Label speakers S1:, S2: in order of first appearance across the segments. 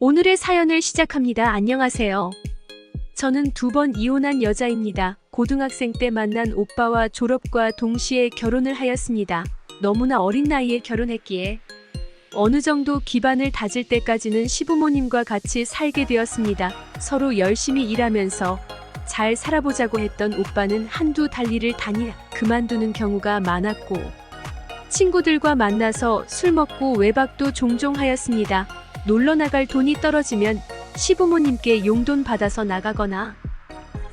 S1: 오늘의 사연을 시작합니다. 안녕하세요. 저는 2번 이혼한 여자입니다. 고등학생 때 만난 오빠와 졸업과 동시에 결혼을 하였습니다. 너무나 어린 나이에 결혼했기에 어느 정도 기반을 다질 때까지는 시부모님과 같이 살게 되었습니다. 서로 열심히 일하면서 잘 살아보자고 했던 오빠는 한두 달리를 그만두는 경우가 많았고 친구들과 만나서 술 먹고 외박도 종종 하였습니다. 놀러 나갈 돈이 떨어지면 시부모님께 용돈 받아서 나가거나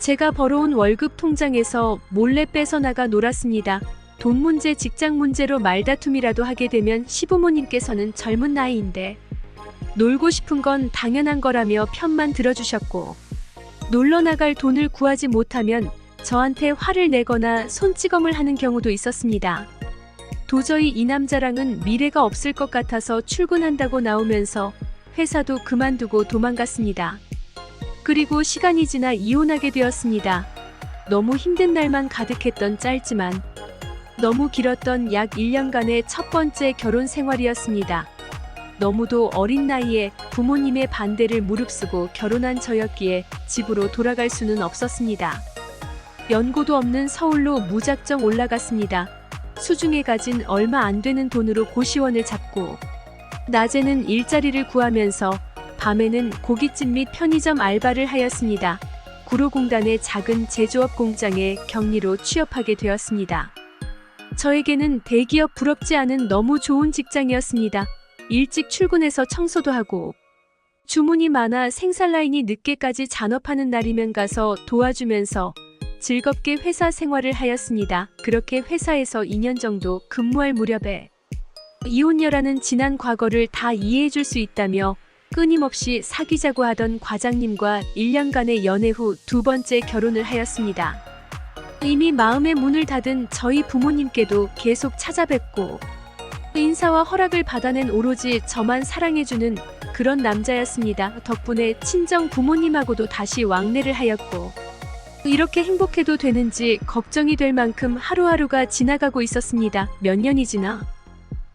S1: 제가 벌어온 월급 통장에서 몰래 뺏어 나가 놀았습니다. 돈 문제, 직장 문제로 말다툼이라도 하게 되면 시부모님께서는 젊은 나이인데 놀고 싶은 건 당연한 거라며 편만 들어주셨고 놀러 나갈 돈을 구하지 못하면 저한테 화를 내거나 손찌검을 하는 경우도 있었습니다. 도저히 이 남자랑은 미래가 없을 것 같아서 출근한다고 나오면서 회사도 그만두고 도망갔습니다. 그리고 시간이 지나 이혼하게 되었습니다. 너무 힘든 날만 가득했던 짧지만 너무 길었던 약 1년간의 첫 번째 결혼 생활이었습니다. 너무도 어린 나이에 부모님의 반대를 무릅쓰고 결혼한 저였기에 집으로 돌아갈 수는 없었습니다. 연고도 없는 서울로 무작정 올라갔습니다. 수중에 가진 얼마 안 되는 돈으로 고시원을 잡고 낮에는 일자리를 구하면서 밤에는 고깃집 및 편의점 알바를 하였습니다. 구로공단의 작은 제조업 공장에 격리로 취업하게 되었습니다. 저에게는 대기업 부럽지 않은 너무 좋은 직장이었습니다. 일찍 출근해서 청소도 하고 주문이 많아 생산 라인이 늦게까지 잔업하는 날이면 가서 도와주면서 즐겁게 회사 생활을 하였습니다. 그렇게 회사에서 2년 정도 근무할 무렵에 이혼녀라는 지난 과거를 다 이해해줄 수 있다며 끊임없이 사귀자고 하던 과장님과 1년간의 연애 후 2번째 결혼을 하였습니다. 이미 마음의 문을 닫은 저희 부모님께도 계속 찾아뵙고 인사와 허락을 받아낸 오로지 저만 사랑해주는 그런 남자였습니다. 덕분에 친정 부모님하고도 다시 왕래를 하였고 이렇게 행복해도 되는지 걱정이 될 만큼 하루하루가 지나가고 있었습니다. 몇 년이 지나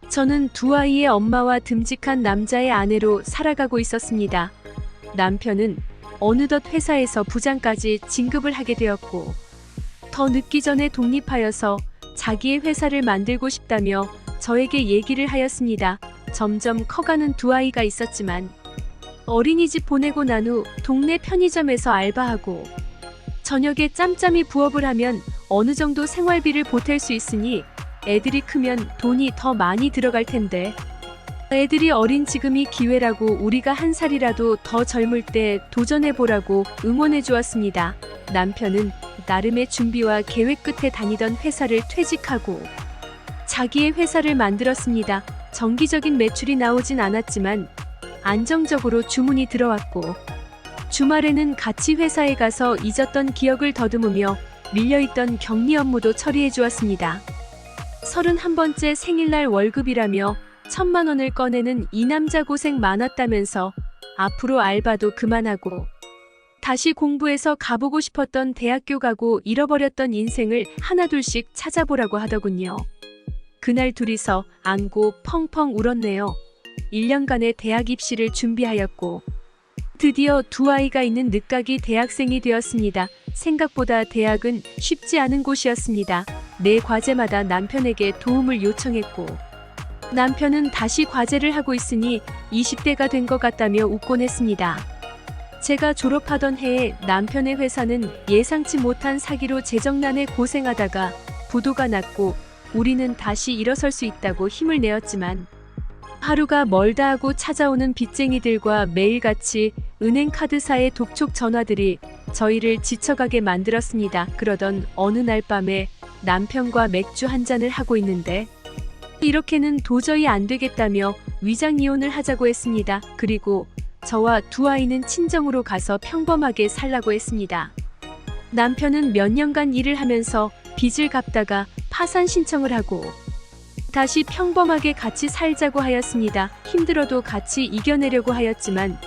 S1: 저는 2아이의 엄마와 듬직한 남자의 아내로 살아가고 있었습니다. 남편은 어느덧 회사에서 부장까지 진급을 하게 되었고 더 늦기 전에 독립하여서 자기의 회사를 만들고 싶다며 저에게 얘기를 하였습니다. 점점 커가는 2아이가 있었지만 어린이집 보내고 난 후 동네 편의점에서 알바하고 저녁에 짬짬이 부업을 하면 어느 정도 생활비를 보탤 수 있으니 애들이 크면 돈이 더 많이 들어갈 텐데 애들이 어린 지금이 기회라고 우리가 한 살이라도 더 젊을 때 도전해보라고 응원해 주었습니다. 남편은 나름의 준비와 계획 끝에 다니던 회사를 퇴직하고 자기의 회사를 만들었습니다. 정기적인 매출이 나오진 않았지만 안정적으로 주문이 들어왔고 주말에는 같이 회사에 가서 잊었던 기억을 더듬으며 밀려있던 격리 업무도 처리해 주었습니다. 31번째 생일날 월급이라며 1,000만 원을 꺼내는 이 남자 고생 많았다면서 앞으로 알바도 그만하고 다시 공부해서 가보고 싶었던 대학교 가고 잃어버렸던 인생을 하나둘씩 찾아보라고 하더군요. 그날 둘이서 안고 펑펑 울었네요. 1년간의 대학 입시를 준비하였고 드디어 2아이가 있는 늦가기 대학생이 되었습니다. 생각보다 대학은 쉽지 않은 곳이었습니다. 매 과제마다 남편에게 도움을 요청했고 남편은 다시 과제를 하고 있으니 20대가 된 것 같다며 웃곤 했습니다. 제가 졸업하던 해에 남편의 회사는 예상치 못한 사기로 재정난에 고생하다가 부도가 났고 우리는 다시 일어설 수 있다고 힘을 내었지만 하루가 멀다 하고 찾아오는 빚쟁이들과 매일같이 은행 카드사의 독촉 전화들이 저희를 지쳐가게 만들었습니다. 그러던 어느 날 밤에 남편과 맥주 한 잔을 하고 있는데 이렇게는 도저히 안 되겠다며 위장 이혼을 하자고 했습니다. 그리고 저와 2아이는 친정으로 가서 평범하게 살라고 했습니다. 남편은 몇 년간 일을 하면서 빚을 갚다가 파산 신청을 하고 다시 평범하게 같이 살자고 하였습니다. 힘들어도 같이 이겨내려고 하였지만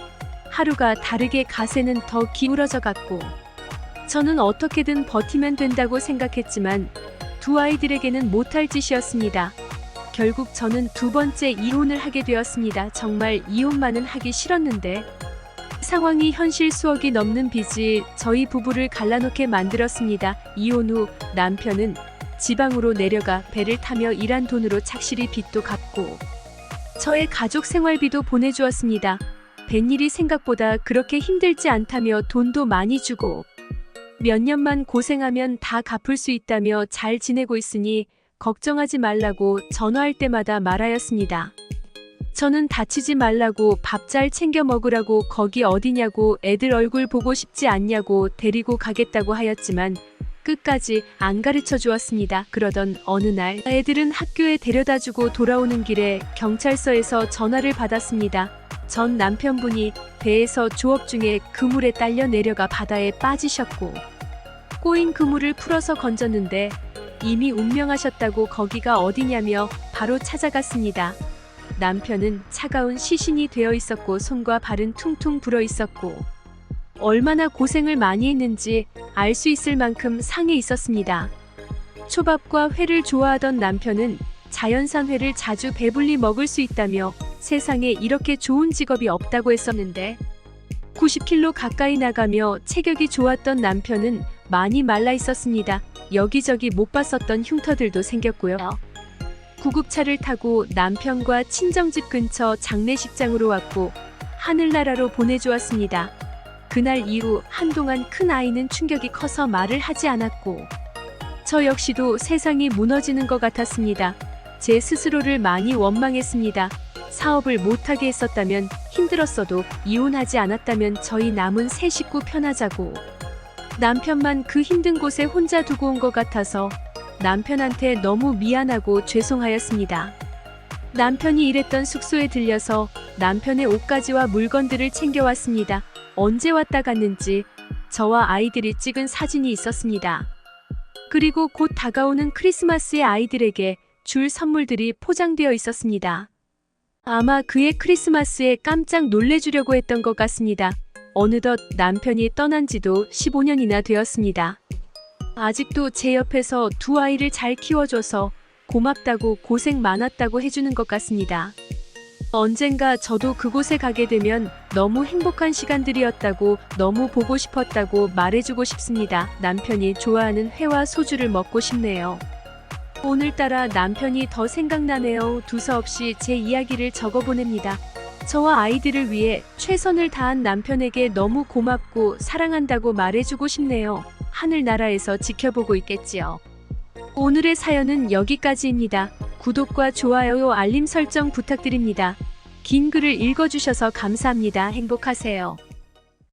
S1: 하루가 다르게 가세는 더 기울어져 갔고 저는 어떻게든 버티면 된다고 생각했지만 2아이들에게는 못할 짓이었습니다. 결국 저는 두 번째 이혼을 하게 되었습니다. 정말 이혼만은 하기 싫었는데 상황이 현실 수억이 넘는 빚이 저희 부부를 갈라놓게 만들었습니다. 이혼 후 남편은 지방으로 내려가 배를 타며 일한 돈으로 착실히 빚도 갚고 저의 가족 생활비도 보내주었습니다. 뱃일이 생각보다 그렇게 힘들지 않다며 돈도 많이 주고 몇 년만 고생하면 다 갚을 수 있다며 잘 지내고 있으니 걱정하지 말라고 전화할 때마다 말하였습니다. 저는 다치지 말라고 밥 잘 챙겨 먹으라고 거기 어디냐고 애들 얼굴 보고 싶지 않냐고 데리고 가겠다고 하였지만 끝까지 안 가르쳐 주었습니다. 그러던 어느 날 애들은 학교에 데려다주고 돌아오는 길에 경찰서에서 전화를 받았습니다. 전 남편분이 배에서 조업 중에 그물에 딸려 내려가 바다에 빠지셨고 꼬인 그물을 풀어서 건졌는데 이미 운명하셨다고 거기가 어디냐며 바로 찾아갔습니다. 남편은 차가운 시신이 되어 있었고 손과 발은 퉁퉁 불어 있었고 얼마나 고생을 많이 했는지 알 수 있을 만큼 상해 있었습니다. 초밥과 회를 좋아하던 남편은 자연산 회를 자주 배불리 먹을 수 있다며 세상에 이렇게 좋은 직업이 없다고 했었는데 90kg 가까이 나가며 체격이 좋았던 남편은 많이 말라 있었습니다. 여기저기 못 봤었던 흉터들도 생겼고요. 구급차를 타고 남편과 친정집 근처 장례식장으로 왔고 하늘나라로 보내주었습니다. 그날 이후 한동안 큰 아이는 충격이 커서 말을 하지 않았고 저 역시도 세상이 무너지는 것 같았습니다. 제 스스로를 많이 원망했습니다. 사업을 못하게 했었다면 힘들었어도 이혼하지 않았다면 저희 남은 세 식구 편하자고 남편만 그 힘든 곳에 혼자 두고 온 것 같아서 남편한테 너무 미안하고 죄송하였습니다. 남편이 일했던 숙소에 들려서 남편의 옷가지와 물건들을 챙겨왔습니다. 언제 왔다 갔는지 저와 아이들이 찍은 사진이 있었습니다. 그리고 곧 다가오는 크리스마스에 아이들에게 줄 선물들이 포장되어 있었습니다. 아마 그의 크리스마스에 깜짝 놀래주려고 했던 것 같습니다. 어느덧 남편이 떠난 지도 15년이나 되었습니다. 아직도 제 옆에서 두 아이를 잘 키워줘서 고맙다고 고생 많았다고 해주는 것 같습니다. 언젠가 저도 그곳에 가게 되면 너무 행복한 시간들이었다고 너무 보고 싶었다고 말해주고 싶습니다. 남편이 좋아하는 회와 소주를 먹고 싶네요. 오늘따라 남편이 더 생각나네요. 두서없이 제 이야기를 적어보냅니다. 저와 아이들을 위해 최선을 다한 남편에게 너무 고맙고 사랑한다고 말해주고 싶네요. 하늘나라에서 지켜보고 있겠지요. 오늘의 사연은 여기까지입니다. 구독과 좋아요, 알림 설정 부탁드립니다. 긴 글을 읽어주셔서 감사합니다. 행복하세요.